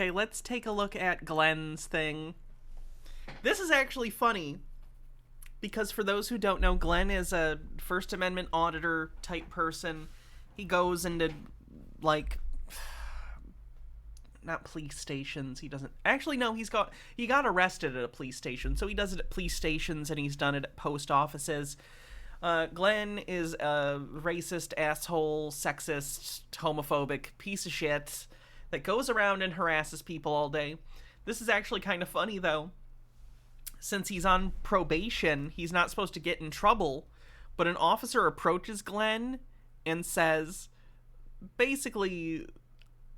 Okay, let's take a look at Glenn's thing. This is actually funny, because for those who don't know, Glenn is a First Amendment auditor type person. He goes into, like, not police stations. He doesn't actually. No, he got arrested at a police station, so he does it at police stations, and he's done it at post offices. Glenn is a racist, asshole, sexist, homophobic piece of shit that goes around and harasses people all day. This is actually kind of funny, though. Since he's on probation, he's not supposed to get in trouble, but an officer approaches Glenn and says, basically,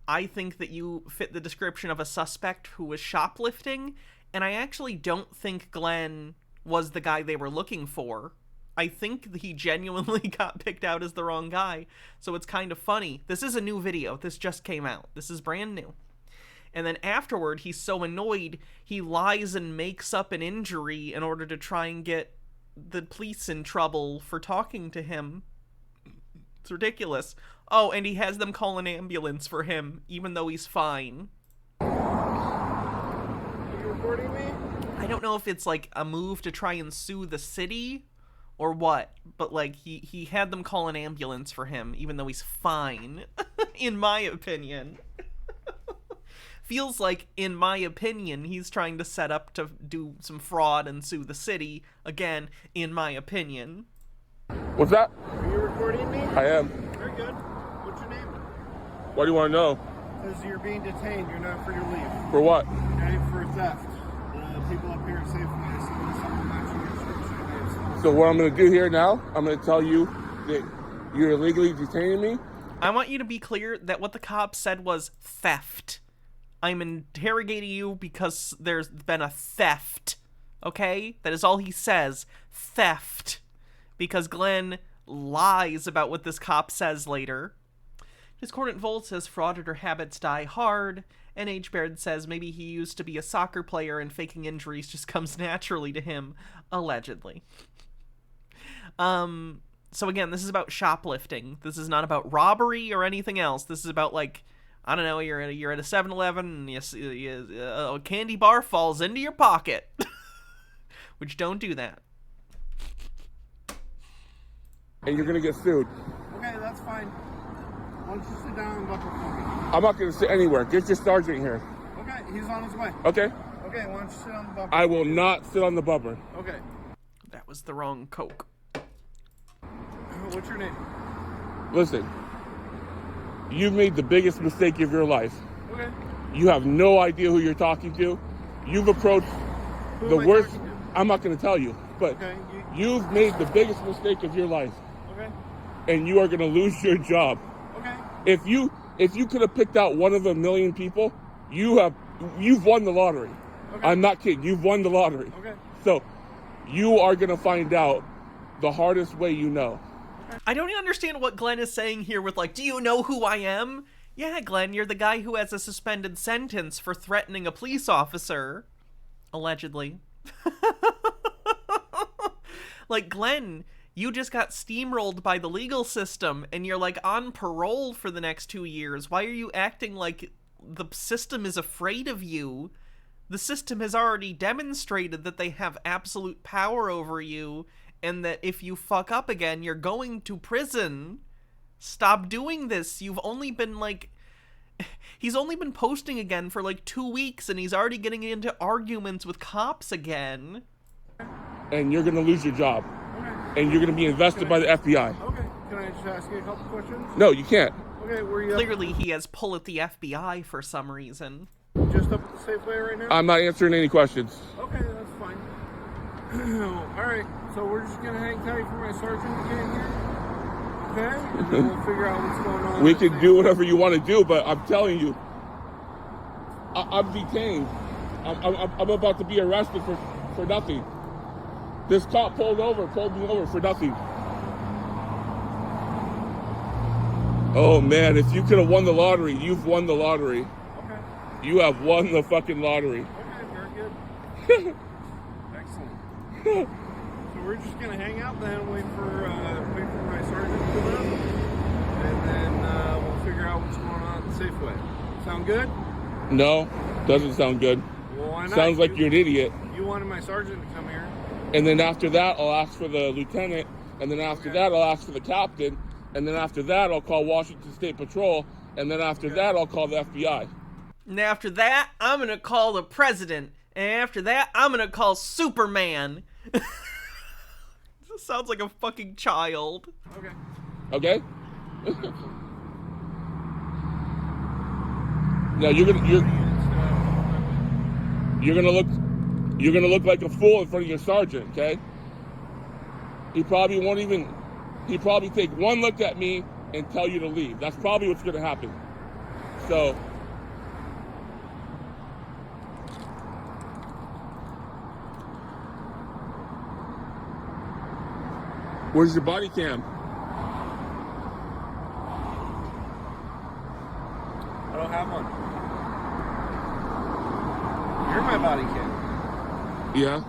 I think that you fit the description of a suspect who was shoplifting, and I actually don't think Glenn was the guy they were looking for. I think he genuinely got picked out as the wrong guy, so it's kind of funny. This is a new video. This just came out. This is brand new. And then afterward, he's so annoyed, he lies and makes up an injury in order to try and get the police in trouble for talking to him. It's ridiculous. Oh, and he has them call an ambulance for him, even though he's fine. Are you recording me? I don't know if it's like a move to try and sue the city or what, but like he had them call an ambulance for him, even though he's fine, in my opinion. Feels like, in my opinion, he's trying to set up to do some fraud and sue the city, again, in my opinion. What's that? Are you recording me? I am. Very good. What's your name? What do you want to know? Says you're being detained. You're not free to leave. For what? Okay, for theft. People up here say something matching your description. So what I'm going to do here now, I'm going to tell you that you're illegally detaining me. I want you to be clear that what the cop said was theft. I'm interrogating you because there's been a theft. Okay? That is all he says. Theft. Because Glenn lies about what this cop says later. Discordant Volt says frauditor habits die hard. NH Baird says maybe he used to be a soccer player and faking injuries just comes naturally to him. Allegedly. So again, this is about shoplifting. This is not about robbery or anything else. This is about, like, I don't know, you're at a 7-Eleven and a candy bar falls into your pocket. Which, don't do that. And you're going to get sued. Okay, that's fine. Why don't you sit down and buckle for me? I'm not going to sit anywhere. Get your sergeant here. Okay, he's on his way. Okay? Okay, why don't you sit on the bumper? I will not sit on the bumper. Okay. That was the wrong Coke. What's your name? Listen, you've made the biggest mistake of your life. Okay. You have no idea who you're talking to. You've approached Who the am I worst. talking to? I'm not going to tell you, but Okay. you've made the biggest mistake of your life, Okay. and you are going to lose your job. Okay. If you could have picked out one of a million people, you've won the lottery. Okay. I'm not kidding. You've won the lottery. Okay. So you are going to find out the hardest way you know. I don't even understand what Glenn is saying here with, like, do you know who I am? Yeah, Glenn, you're the guy who has a suspended sentence for threatening a police officer. Allegedly. Like, Glenn, you just got steamrolled by the legal system, and you're, like, on parole for the next 2 years. Why are you acting like the system is afraid of you? The system has already demonstrated that they have absolute power over you, and that if you fuck up again, you're going to prison. Stop doing this. You've only been, like... He's only been posting again for, like, 2 weeks, and he's already getting into arguments with cops again. And you're going to lose your job. Okay. And you're going to be invested by the FBI. Okay. Can I just ask you a couple questions? No, you can't. Okay, were you Clearly, he has pull at the FBI for some reason. just up at the Safeway right now? I'm not answering any questions. Okay, that's fine. Alright, so we're just gonna hang tight for my sergeant to get in here. Okay? And then we'll figure out what's going on. We can do whatever you want to do, but I'm telling you, I'm detained. I'm about to be arrested for nothing. This cop pulled me over for nothing. Oh man, if you could have won the lottery, you've won the lottery. Okay. You have won the fucking lottery. Okay, very good. Excellent. So we're just gonna hang out then, wait for my sergeant to pull up, and then we'll figure out what's going on at the Safeway. Sound good? No, doesn't sound good. Well, why not? Sounds like you're an idiot. You wanted my sergeant to come here. And then after that, I'll ask for the lieutenant. And then after that, I'll ask for the captain. And then after that, I'll call Washington State Patrol. And then after that, I'll call the FBI. And after that, I'm gonna call the president. And after that, I'm gonna call Superman. This sounds like a fucking child. Okay. Okay? Now you're gonna look like a fool in front of your sergeant, okay? He probably take one look at me and tell you to leave. That's probably what's gonna happen. So where's your body cam? I don't have one. You're my body cam. Yeah.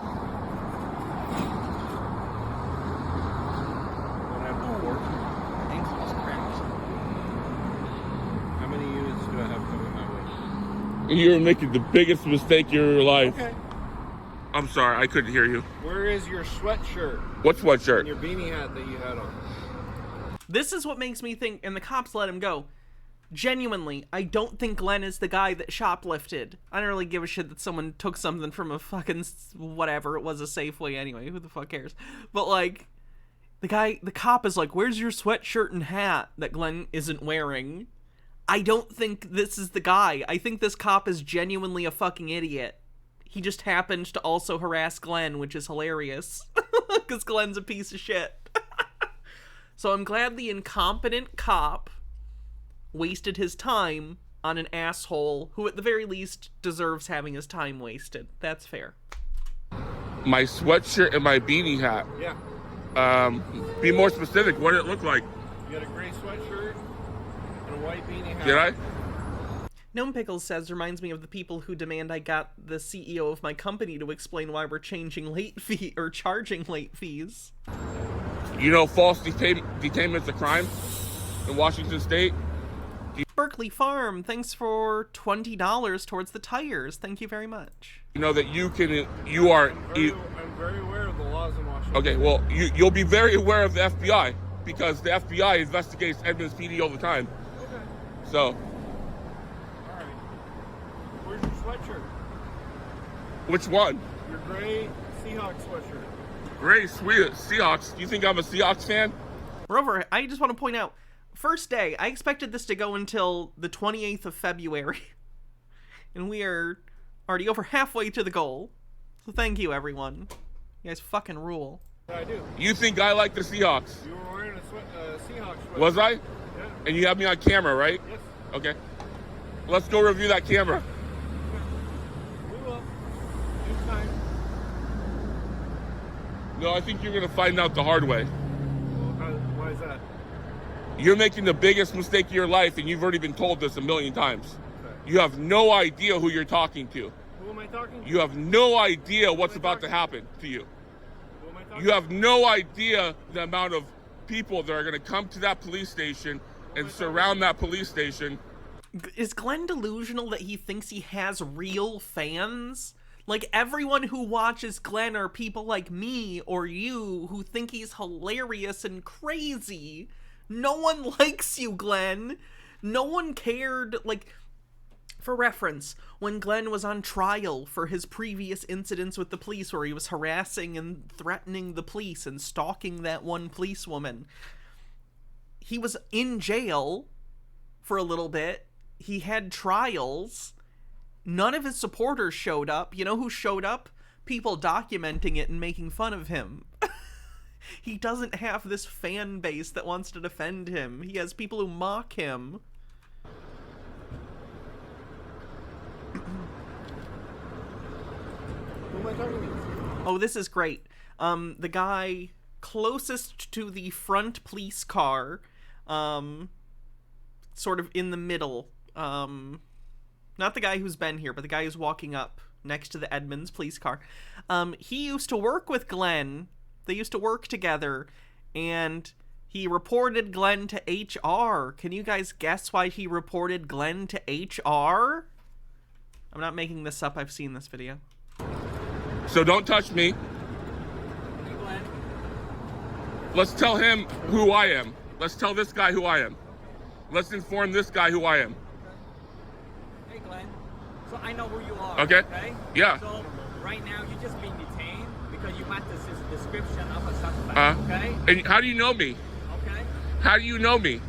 Don't have no work. Ankles cracked. How many units do I have coming my way? You're making the biggest mistake of your life. Okay. I'm sorry, I couldn't hear you. Where is your sweatshirt What and sweatshirt? your beanie hat that you had on? This is what makes me think, and the cops let him go. Genuinely, I don't think Glenn is the guy that shoplifted. I don't really give a shit that someone took something from a fucking whatever. It was a Safeway anyway. Who the fuck cares? But like, the cop is like, where's your sweatshirt and hat that Glenn isn't wearing? I don't think this is the guy. I think this cop is genuinely a fucking idiot. He just happened to also harass Glenn, which is hilarious. Because Glenn's a piece of shit. So I'm glad the incompetent cop wasted his time on an asshole who at the very least deserves having his time wasted. That's fair. My sweatshirt and my beanie hat. Yeah. Be more specific. What did it look like? You got a gray sweatshirt and a white beanie hat. Did I? Gnome Pickles says, reminds me of the people who demand I got the CEO of my company to explain why we're changing late fee or charging late fees. You know false detainment's a crime in Washington State? Berkeley Farm, thanks for $20 towards the tires. Thank you very much. You know that you are... I'm very aware of the laws in Washington. Okay, well, you'll be very aware of the FBI because the FBI investigates Edmonds PD all the time. Okay. So, All right. Where's your sweatshirt? which one? Your gray Seahawks sweatshirt. Great, sweet Seahawks. You think I'm a Seahawks fan? Rover, I just want to point out, first day, I expected this to go until the 28th of February. And we are already over halfway to the goal. So thank you, everyone. You guys fucking rule. I do. You think I like the Seahawks? You were wearing a Seahawks sweatshirt. Was I? Yeah. And you have me on camera, right? Yes. Okay. Let's go review that camera. We will. It's time. No, I think you're going to find out the hard way. Why is that? You're making the biggest mistake of your life, and you've already been told this a million times. Okay. You have no idea who you're talking to. Who am I talking to? You have no idea what's about to happen to you. Who am I talking You have no idea the amount of people that are going to come to that police station and surround that police station. Is Glenn delusional that he thinks he has real fans? Like, everyone who watches Glenn are people like me or you who think he's hilarious and crazy. No one likes you, Glenn. No one cared. Like, for reference, when Glenn was on trial for his previous incidents with the police where he was harassing and threatening the police and stalking that one policewoman, he was in jail for a little bit. He had trials. None of his supporters showed up. You know who showed up? People documenting it and making fun of him. He doesn't have this fan base that wants to defend him. He has people who mock him. Who am I talking to? Oh, this is great. The guy closest to the front police car, sort of in the middle. Not the guy who's been here, but the guy who's walking up next to the Edmonds police car. He used to work with Glenn. They used to work together, and he reported Glenn to HR. Can you guys guess why he reported Glenn to HR? I'm not making this up. I've seen this video. So don't touch me. Hey, Glenn. Let's tell him who I am. Let's tell this guy who I am. Let's inform this guy who I am. Hey, Glenn. So I know who you are. Okay. Okay? Yeah. So right now you're just being detained because you match the description of a suspect. Okay? And how do you know me? Okay? How do you know me?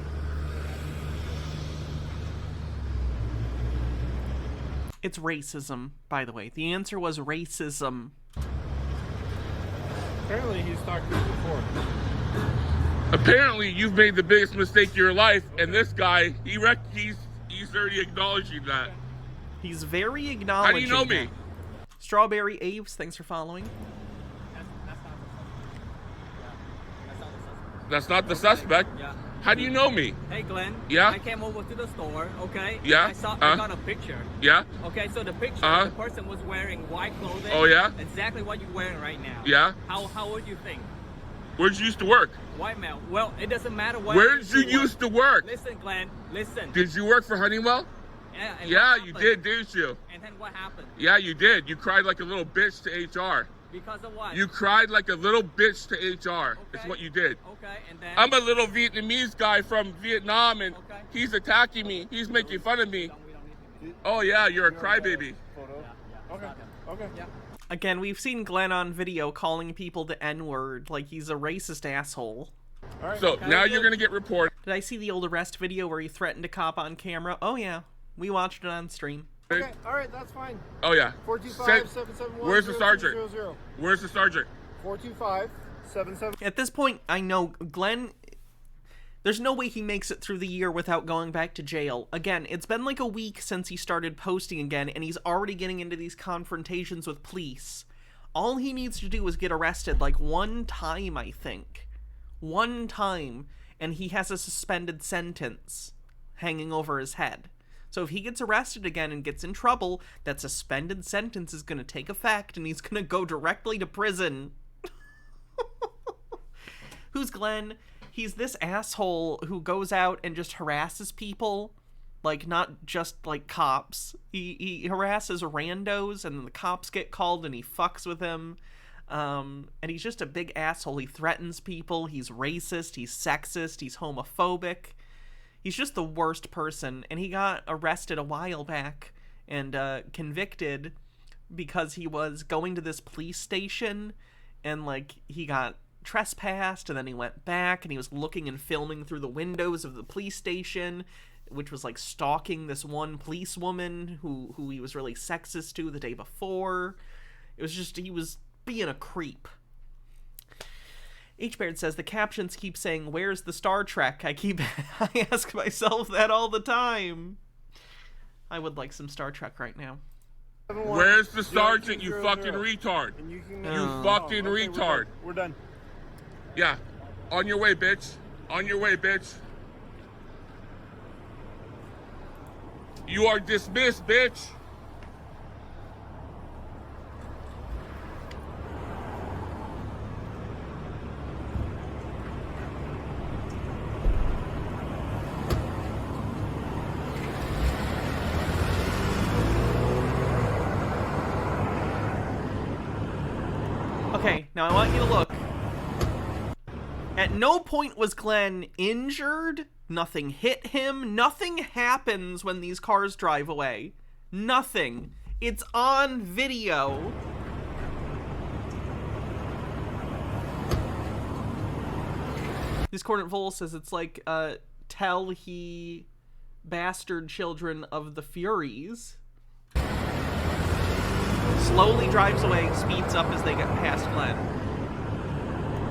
It's racism, by the way. The answer was racism. Apparently he's talked to you before. Apparently, you've made the biggest mistake of your life, and this guy, he's already acknowledging that. He's very acknowledging. How do you know me? that. Strawberry Aves, thanks for following. That's not the suspect. That's not the suspect. Yeah. How do you know me? Hey, Glenn. Yeah? I came over to the store, okay? Yeah? I got a picture. Yeah? Okay, so the picture, the person was wearing white clothing. Oh, yeah? Exactly what you're wearing right now. Yeah? How would you think? Where'd you used to work? White male. Well, it doesn't matter what. Where did you used to work? Listen, Glenn. Listen. Did you work for Honeywell? Yeah. And Yeah, what you happened? did, didn't you? And then what happened? Yeah, you did. You cried like a little bitch to HR. Because of what? You cried like a little bitch to HR. It's Okay. what you did. Okay, and then. I'm a little Vietnamese guy from Vietnam, and Okay. he's attacking me. He's making fun of me. We don't need to. Oh, yeah, you're a crybaby. Photo. Yeah. Okay. Okay. Yeah. Again, we've seen Glenn on video calling people the N-word, like he's a racist asshole. All right. So Okay. now you're going to get reported. Did I see the old arrest video where he threatened a cop on camera? Oh yeah, we watched it on stream. Okay. All right. That's fine. Oh, yeah. 425-771-0200. Where's the sergeant? Where's the sergeant? 425-77. At this point, I know Glenn. There's no way he makes it through the year without going back to jail. Again, it's been like a week since he started posting again, and he's already getting into these confrontations with police. All he needs to do is get arrested like one time, I think. One time, and he has a suspended sentence hanging over his head. So if he gets arrested again and gets in trouble, that suspended sentence is going to take effect, and he's going to go directly to prison. Who's Glenn? He's this asshole who goes out and just harasses people. Like, not just, like, cops. He harasses randos, and the cops get called, and he fucks with him. And he's just a big asshole. He threatens people. He's racist. He's sexist. He's homophobic. He's just the worst person. And he got arrested a while back and convicted because he was going to this police station, and, like, he got trespassed, and then he went back, and he was looking and filming through the windows of the police station, which was like stalking this one policewoman who he was really sexist to the day before. It was just, he was being a creep. H-Baird says, the captions keep saying, where's the Star Trek? I ask myself that all the time. I would like some Star Trek right now. Where's the sergeant, you fucking retard? And you can You fucking okay, retard. We're done. Yeah. On your way, bitch. On your way, bitch. You are dismissed, bitch. Okay, now I want you to look. At no point was Glenn injured. Nothing hit him. Nothing happens when these cars drive away. Nothing. It's on video. Discordant Vol says it's like, tell he bastard children of the Furies. Slowly drives away, speeds up as they get past Glenn.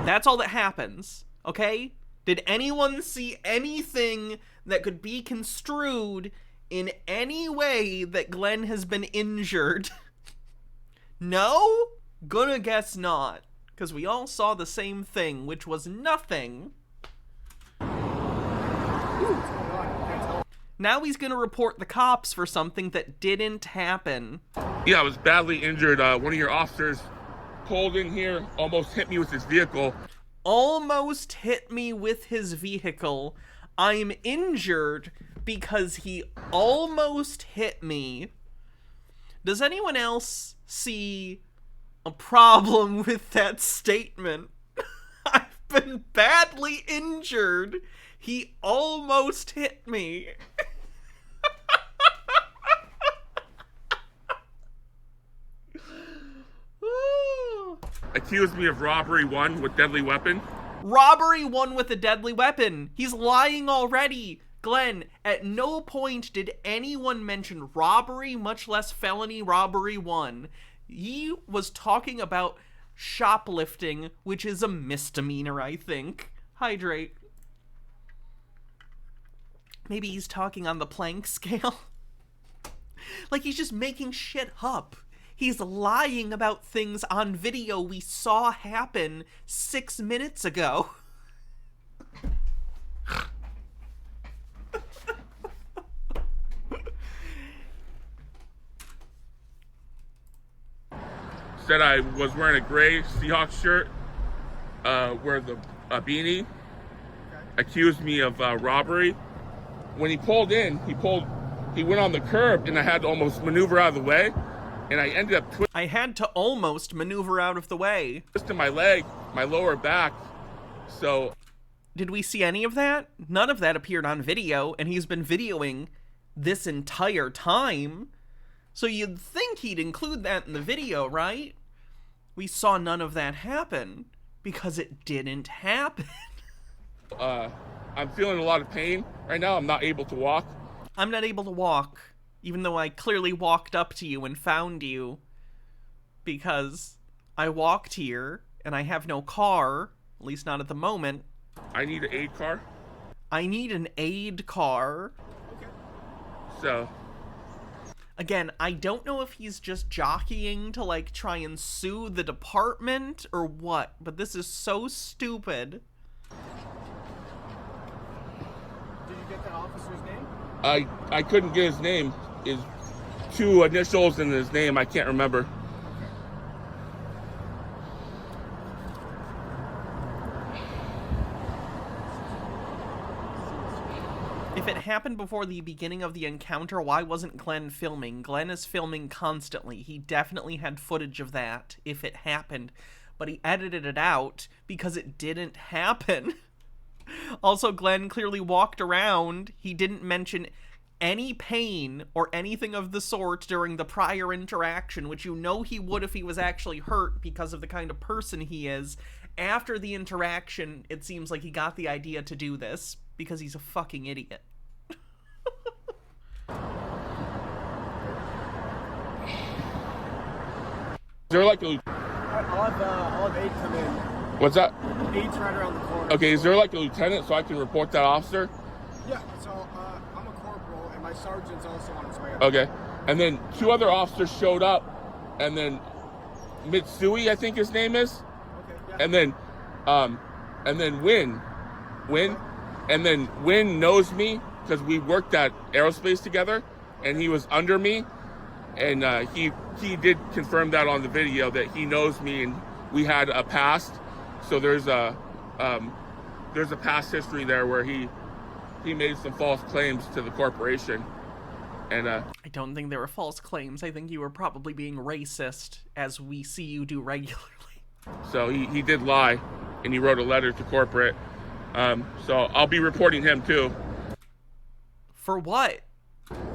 That's all that happens, okay? Did anyone see anything that could be construed in any way that Glenn has been injured? No? Gonna guess not. Because we all saw the same thing, which was nothing. Now he's gonna report the cops for something that didn't happen. Yeah, I was badly injured. One of your officers pulled in here, almost hit me with his vehicle. Almost hit me with his vehicle. I'm injured because he almost hit me. Does anyone else see a problem with that statement? I've been badly injured. He almost hit me. Accused me of robbery 1 with deadly weapon. Robbery 1 with a deadly weapon. He's lying already. Glenn, at no point did anyone mention robbery, much less felony robbery 1. He was talking about shoplifting, which is a misdemeanor, I think. Hydrate. Maybe he's talking on the Planck scale. Like he's just making shit up. He's lying about things on video we saw happen 6 minutes ago. Said I was wearing a gray Seahawks shirt, wear a beanie. Okay. Accused me of robbery. When he pulled in, he went on the curb, and I had to almost maneuver out of the way, and I ended up I had to almost maneuver out of the way. twisting my leg, my lower back. So, did we see any of that? None of that appeared on video, and he's been videoing this entire time. So you'd think he'd include that in the video, right? We saw none of that happen because it didn't happen. I'm feeling a lot of pain right now. I'm not able to walk. I'm not able to walk, even though I clearly walked up to you and found you, because I walked here and I have no car, at least not at the moment. I need an aid car. I need an aid car. Okay. So, again, I don't know if he's just jockeying to, like, try and sue the department or what, but this is so stupid. Did you get the officer's name? I couldn't get his name. His 2 initials in his name, I can't remember. If it happened before the beginning of the encounter, why wasn't Glenn filming? Glenn is filming constantly. He definitely had footage of that if it happened, but he edited it out because it didn't happen. Also, Glenn clearly walked around. He didn't mention any pain or anything of the sort during the prior interaction, which you know he would if he was actually hurt because of the kind of person he is. After the interaction, it seems like he got the idea to do this because he's a fucking idiot. Is there like a... I'll have 8 come in. What's that? 8's right around the corner. Okay, is there like a lieutenant so I can report that officer? Yeah, so I'm a corporal, and my sergeant's also on his way up. Okay. And then 2 other officers showed up, and then Mitsui, I think his name is. Okay, yeah. And then Win, and then Win knows me because we worked at aerospace together, and he was under me, and he did confirm that on the video that he knows me, and we had a past. So there's a past history there where he made some false claims to the corporation, and I don't think they were false claims. I think you were probably being racist, as we see you do regularly. So he did lie, and he wrote a letter to corporate. So I'll be reporting him too. For what?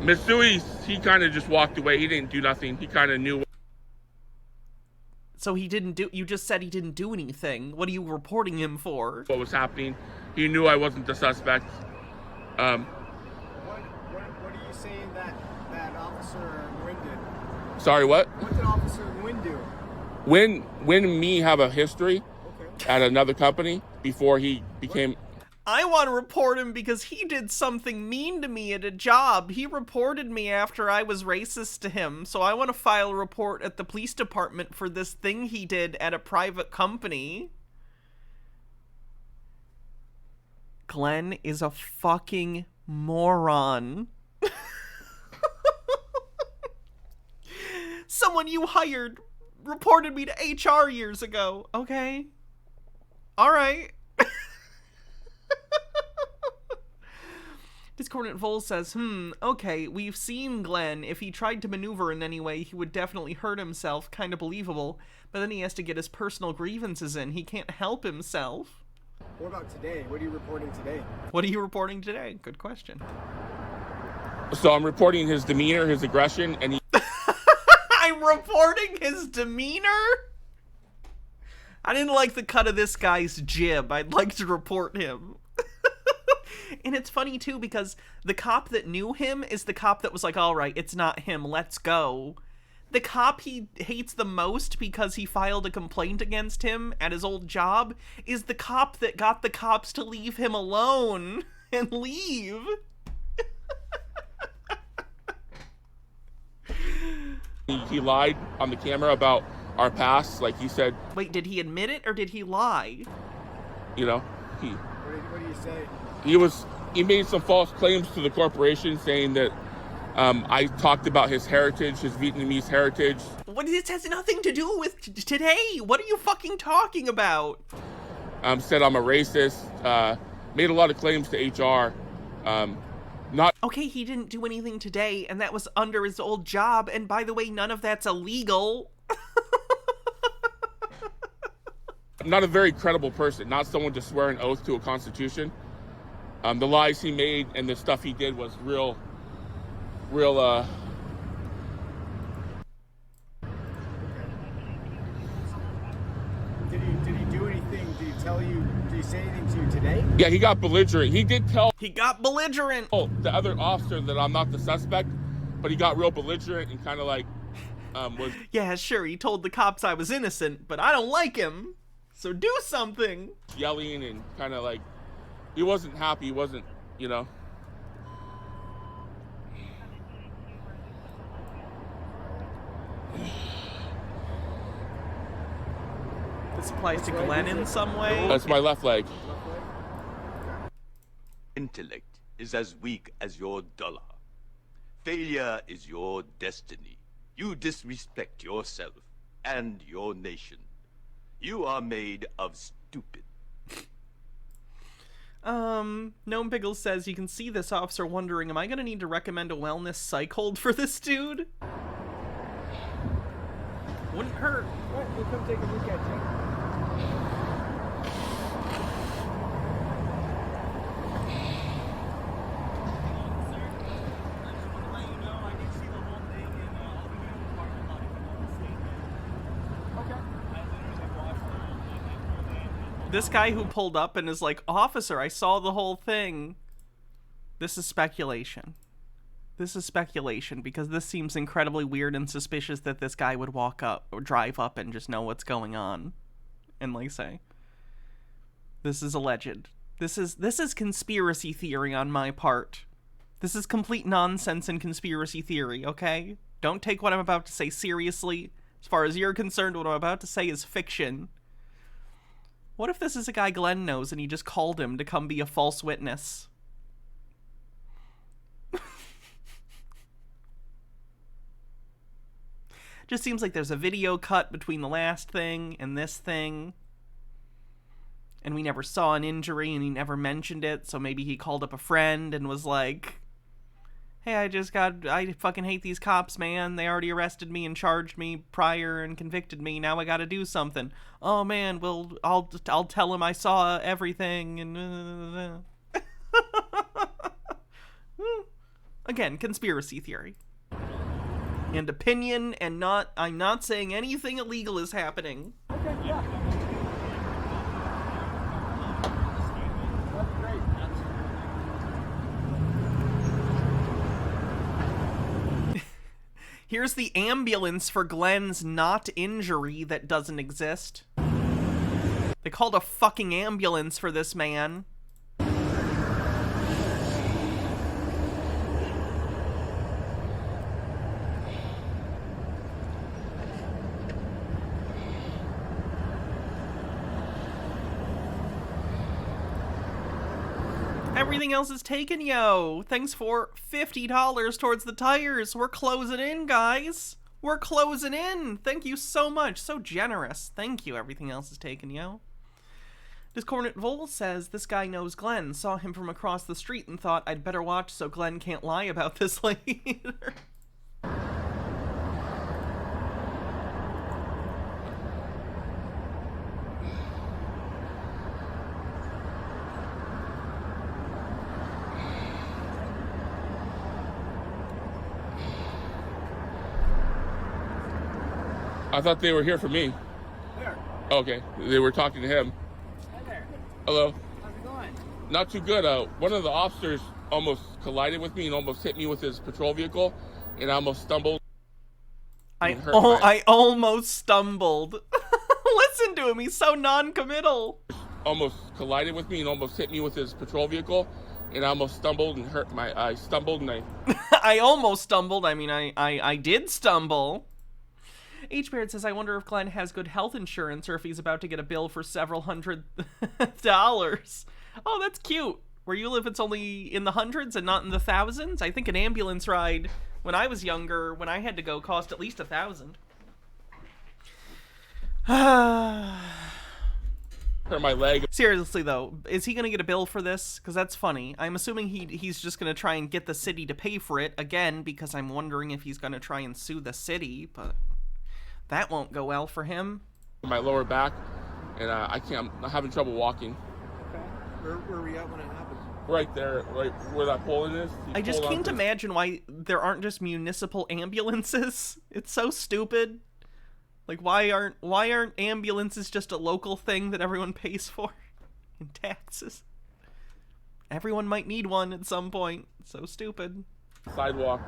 Mitsui, he kind of just walked away. He didn't do nothing. He kind of knew. So he didn't do... You just said he didn't do anything. What are you reporting him for? What was happening. He knew I wasn't the suspect. What are you saying that Officer Nguyen did? Sorry, what? What did Officer Nguyen do? When and me have a history at another company before he became... I want to report him because he did something mean to me at a job. He reported me after I was racist to him, so I want to file a report at the police department for this thing he did at a private company. Glenn is a fucking moron. Someone you hired reported me to HR years ago, okay? All right. Discordant Vol says, okay, we've seen Glenn. If he tried to maneuver in any way, he would definitely hurt himself. Kind of believable. But then he has to get his personal grievances in. He can't help himself. What about today? What are you reporting today? What are you reporting today? Good question. So I'm reporting his demeanor, his aggression, and I'm reporting his demeanor? I didn't like the cut of this guy's jib. I'd like to report him. And it's funny, too, because the cop that knew him is the cop that was like, all right, it's not him, let's go. The cop he hates the most because he filed a complaint against him at his old job is the cop that got the cops to leave him alone and leave. he lied on the camera about our past, like he said. Wait, did he admit it or did he lie? You know, What do you say? he made some false claims to the corporation, saying that I talked about his heritage, his Vietnamese heritage. What? This has nothing to do with today. What are you fucking talking about? Said I'm a racist. Made a lot of claims to HR. Not Okay, he didn't do anything today, and that was under his old job. And by the way, none of that's illegal. not a very credible person. Not someone to swear an oath to a constitution. The lies he made and the stuff he did was real. Did he do anything? Did he tell you? Did he say anything to you today? Yeah, he got belligerent. He did tell He got belligerent. the other officer that I'm not the suspect, but he got real belligerent and kind of like was Yeah, sure, he told the cops I was innocent, but I don't like him. So do something. yelling and kind of like he wasn't happy. He wasn't, you know. This applies to Glenn in some way. That's my left leg. Intellect is as weak as your dollar. Failure is your destiny. You disrespect yourself and your nation. You are made of stupid. Gnome Pickles says, you can see this officer wondering, am I gonna need to recommend a wellness psych hold for this dude? Wouldn't hurt. What? We'll come take a look at you. This guy who pulled up and is like, officer, I saw the whole thing. This is speculation. This is speculation because this seems incredibly weird and suspicious that this guy would walk up or drive up and just know what's going on. And like say, this is alleged. This is conspiracy theory on my part. This is complete nonsense and conspiracy theory, okay? Don't take what I'm about to say seriously. As far as you're concerned, what I'm about to say is fiction. What if this is a guy Glenn knows and he just called him to come be a false witness? Just seems like there's a video cut between the last thing and this thing. And we never saw an injury and he never mentioned it, so maybe he called up a friend and was like, hey, I fucking hate these cops, man. They already arrested me and charged me prior and convicted me. Now I gotta do something. Oh, man, well, I'll tell him I saw everything and... Again, conspiracy theory. And opinion, and I'm not saying anything illegal is happening. Okay, yeah. That's great. Here's the ambulance for Glenn's not injury that doesn't exist. They called a fucking ambulance for this man. Everything else is taken, yo. Thanks for $50 towards the tires. We're closing in, guys. We're closing in. Thank you so much. So generous. Thank you. Everything else is taken, yo. Discordant Vol says this guy knows Glenn, saw him from across the street and thought I'd better watch so Glenn can't lie about this later. I thought they were here for me. Where? Okay, they were talking to him. Hi there. Hello. How's it going? Not too good. One of the officers almost collided with me and almost hit me with his patrol vehicle, and I almost stumbled. I almost stumbled. Listen to him, he's so non-committal. Almost collided with me and almost hit me with his patrol vehicle, and I almost stumbled and hurt my. I stumbled and I. I almost stumbled. I mean, I did stumble. H-Beard says, I wonder if Glenn has good health insurance or if he's about to get a bill for several $100. Oh, that's cute. Where you live, it's only in the hundreds and not in the thousands? I think an ambulance ride when I was younger, when I had to go, cost at least $1,000. Hurt my leg. Seriously, though, is he going to get a bill for this? Because that's funny. I'm assuming he's just going to try and get the city to pay for it, again, because I'm wondering if he's going to try and sue the city, but that won't go well for him. My lower back, and I'm having trouble walking. Okay. Where were we at when it happened? Right there, right where that pole is. I just can't imagine why there aren't just municipal ambulances. It's so stupid. Like, why aren't ambulances just a local thing that everyone pays for in taxes? Everyone might need one at some point. So stupid. Sidewalk.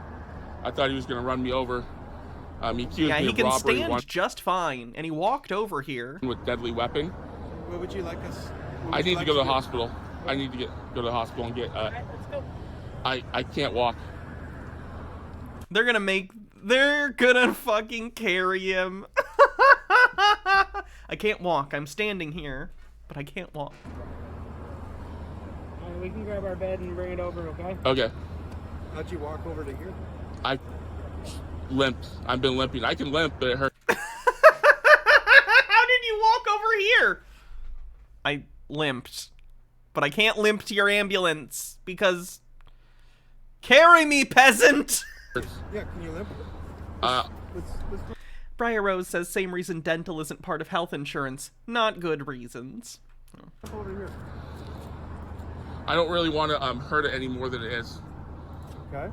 I thought he was going to run me over. He accused Yeah, me he of can robbery stand just fine, and he walked over here. with deadly weapon. What would you like us? I need to go to the hospital. I need to go to the hospital and get. All right, let's go. I can't walk. They're gonna fucking carry him. I can't walk. I'm standing here, but I can't walk. All right, we can grab our bed and bring it over, okay? Okay. How'd you walk over to here? I limped. I've been limping. I can limp, but it hurts. How did you walk over here? I limped. But I can't limp to your ambulance because... Carry me, peasant! Yeah, can you limp? Uh, Let's go. Briar Rose says same reason dental isn't part of health insurance. Not good reasons. Over here. I don't really want to hurt it any more than it is. Okay.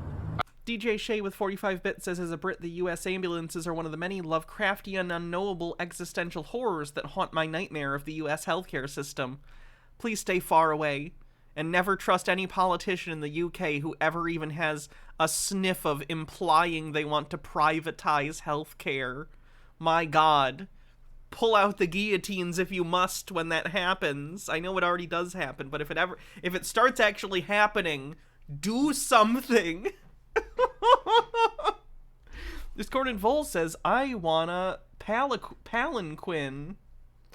DJ Shea with 45-bit says, as a Brit, the U.S. ambulances are one of the many Lovecraftian, unknowable existential horrors that haunt my nightmare of the U.S. healthcare system. Please stay far away, and never trust any politician in the UK who ever even has a sniff of implying they want to privatize healthcare. My God. Pull out the guillotines if you must when that happens. I know it already does happen, but if it starts actually happening, do something. Discordant Vol says, I wanna palanquin.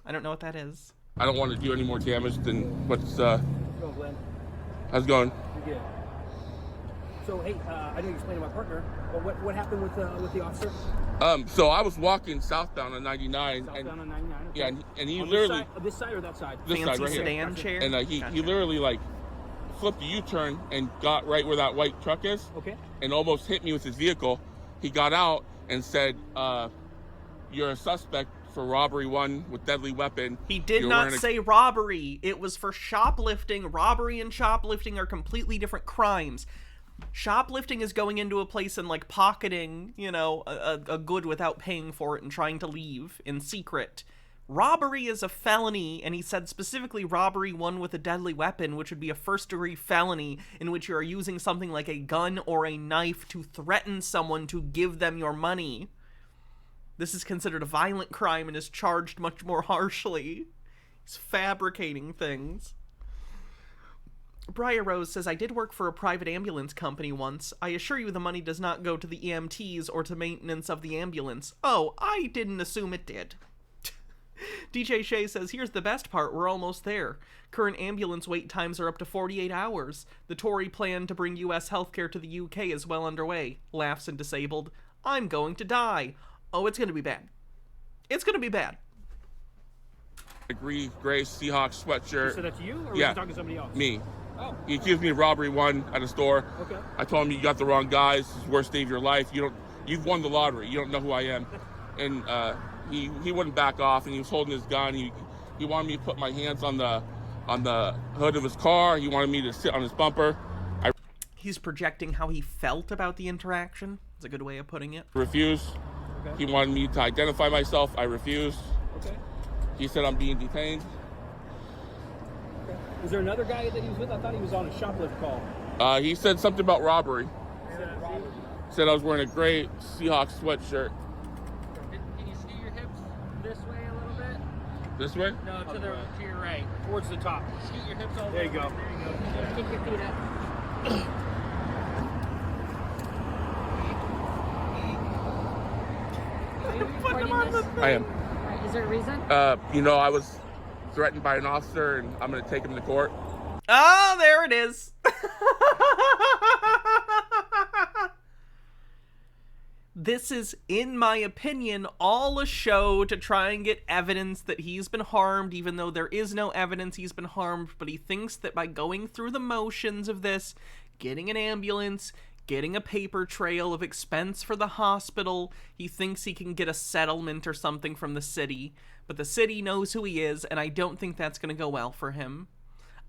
I don't know what that is. I don't want to do any more damage than what's Go, Glenn. how's it going. You're good. So, hey, I didn't explain to my partner, but what happened with the officer? So I was walking southbound on 99, Southbound and on 99. Okay. yeah, and he On literally this side or that side? this Fancy side right here, sedan chair. and he Gotcha. literally like flipped a U-turn and got right where that white truck is, Okay. and almost hit me with his vehicle. He got out and said, "You're a suspect for robbery 1 with deadly weapon." He did You're not wearing a- say robbery. It was for shoplifting. Robbery and shoplifting are completely different crimes. Shoplifting is going into a place and, like, pocketing, you know, a good without paying for it and trying to leave in secret. Robbery is a felony, and he said specifically robbery 1 with a deadly weapon, which would be a first-degree felony in which you are using something like a gun or a knife to threaten someone to give them your money. This is considered a violent crime and is charged much more harshly. He's fabricating things. Briar Rose says, I did work for a private ambulance company once. I assure you the money does not go to the EMTs or to maintenance of the ambulance. Oh, I didn't assume it did. DJ Shea says, here's the best part, we're almost there. Current ambulance wait times are up to 48 hours. The Tory plan to bring US healthcare to the UK is well underway. Laughs and disabled. I'm going to die. Oh, it's gonna be bad. It's gonna be bad. A gray Seahawks sweatshirt. You said that to you, or Yeah. was you talking to somebody else? Me. Oh. He accused me of robbery one at a store. Okay. I told him, you got the wrong guys. It's the worst day of your life. You've won the lottery. You don't know who I am. And he wouldn't back off, and he was holding his gun. He wanted me to put my hands on the hood of his car. He wanted me to sit on his bumper. He's projecting how he felt about the interaction. It's a good way of putting it. I refused. Okay. He wanted me to identify myself. I refused. Okay. He said I'm being detained. Okay. Was there another guy that he was with? I thought he was on a shoplift call. He said something about robbery. Said I was wearing a gray Seahawks sweatshirt. Can you scoot your hips this way a little bit? This way? No, to your right. Towards the top. Scoot your hips all the There way. you go. There you go. Just kick your feet up. Are you recording this? I am. Alright, is there a reason? I was threatened by an officer, and I'm going to take him to court. Oh, there it is. This is, in my opinion, all a show to try and get evidence that he's been harmed, even though there is no evidence he's been harmed. But he thinks that by going through the motions of this, getting an ambulance, getting a paper trail of expense for the hospital, he thinks he can get a settlement or something from the city. But the city knows who he is, and I don't think that's going to go well for him.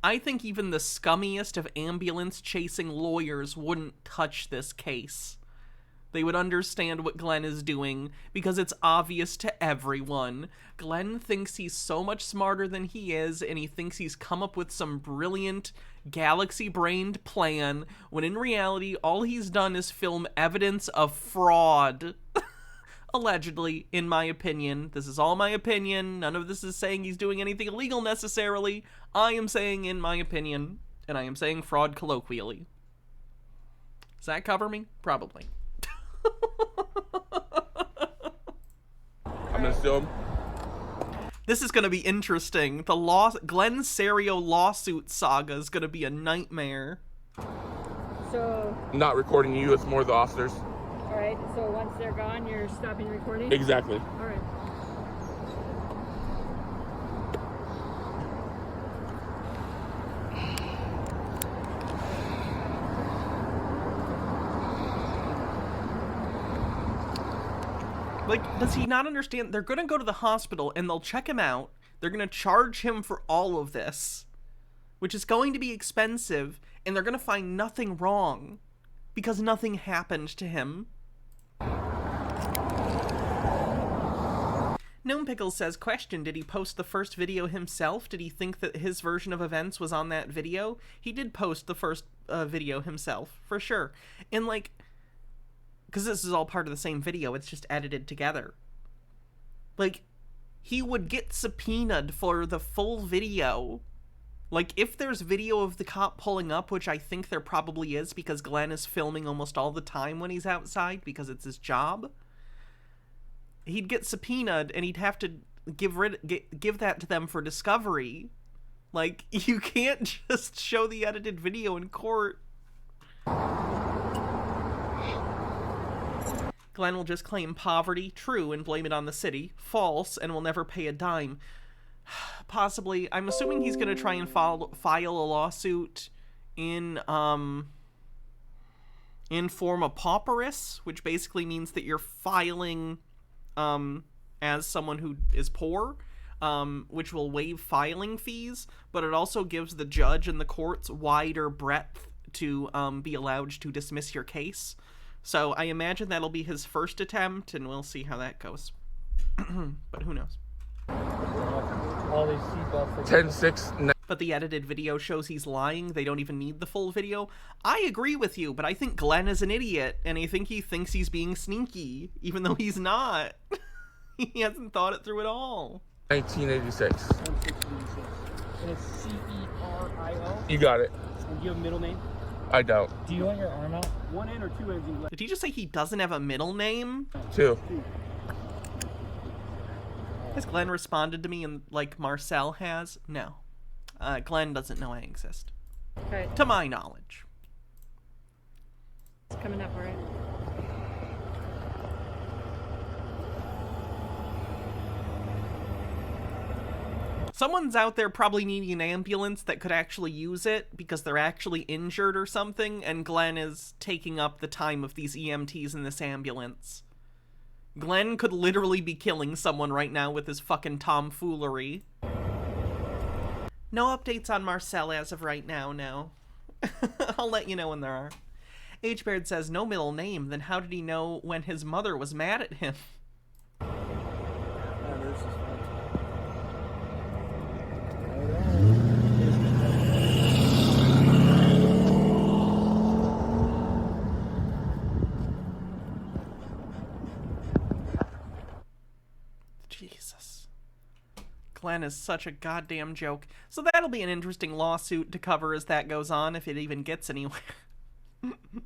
I think even the scummiest of ambulance-chasing lawyers wouldn't touch this case. They would understand what Glenn is doing, because it's obvious to everyone. Glenn thinks he's so much smarter than he is, and he thinks he's come up with some brilliant, galaxy-brained plan, when in reality, all he's done is film evidence of fraud. Allegedly, in my opinion. This is all my opinion. None of this is saying he's doing anything illegal necessarily. I am saying in my opinion, and I am saying fraud colloquially. Does that cover me? Probably. I'm going to sue him. This is going to be interesting. The Glenn Cerio lawsuit saga is going to be a nightmare. So, I'm not recording you. It's more the officers. all right. So once they're gone, you're stopping recording. Exactly. All right. Like, does he not understand? They're going to go to the hospital and they'll check him out. They're going to charge him for all of this, which is going to be expensive, and they're going to find nothing wrong because nothing happened to him. Gnome Pickles says, question, did he post the first video himself? Did he think that his version of events was on that video? He did post the first video himself, for sure. And, like, because this is all part of the same video, it's just edited together. Like, he would get subpoenaed for the full video. Like, if there's video of the cop pulling up, which I think there probably is, because Glenn is filming almost all the time when he's outside, because it's his job, he'd get subpoenaed, and he'd have to give that to them for discovery. Like, you can't just show the edited video in court. Glenn will just claim poverty, true, and blame it on the city, false, and will never pay a dime. Possibly. I'm assuming he's going to try and file a lawsuit in forma pauperis, which basically means that you're filing as someone who is poor, which will waive filing fees, but it also gives the judge and the courts wider breadth to be allowed to dismiss your case. So I imagine that'll be his first attempt, and we'll see how that goes. But who knows? All these seatbelts. 10-6. But the edited video shows he's lying. They don't even need the full video. I agree with you, but I think Glenn is an idiot, and I think he thinks he's being sneaky, even though he's not. He hasn't thought it through at all. 1986. And it's C-E-R-I-O. You got it. And do you have a middle name? I don't. Do you want your arm out? One end or two ends? In Did he just say he doesn't have a middle name? 2. Has Glenn responded to me like Marcel has? No. Glenn doesn't know I exist. Okay. To my knowledge. It's coming up, all right. Someone's out there probably needing an ambulance that could actually use it because they're actually injured or something, and Glenn is taking up the time of these EMTs in this ambulance. Glenn could literally be killing someone right now with his fucking tomfoolery. No updates on Marcel as of right now, no. I'll let you know when there are. H-Baird says, no middle name, then how did he know when his mother was mad at him? Jesus. Glenn is such a goddamn joke. So that'll be an interesting lawsuit to cover as that goes on, if it even gets anywhere.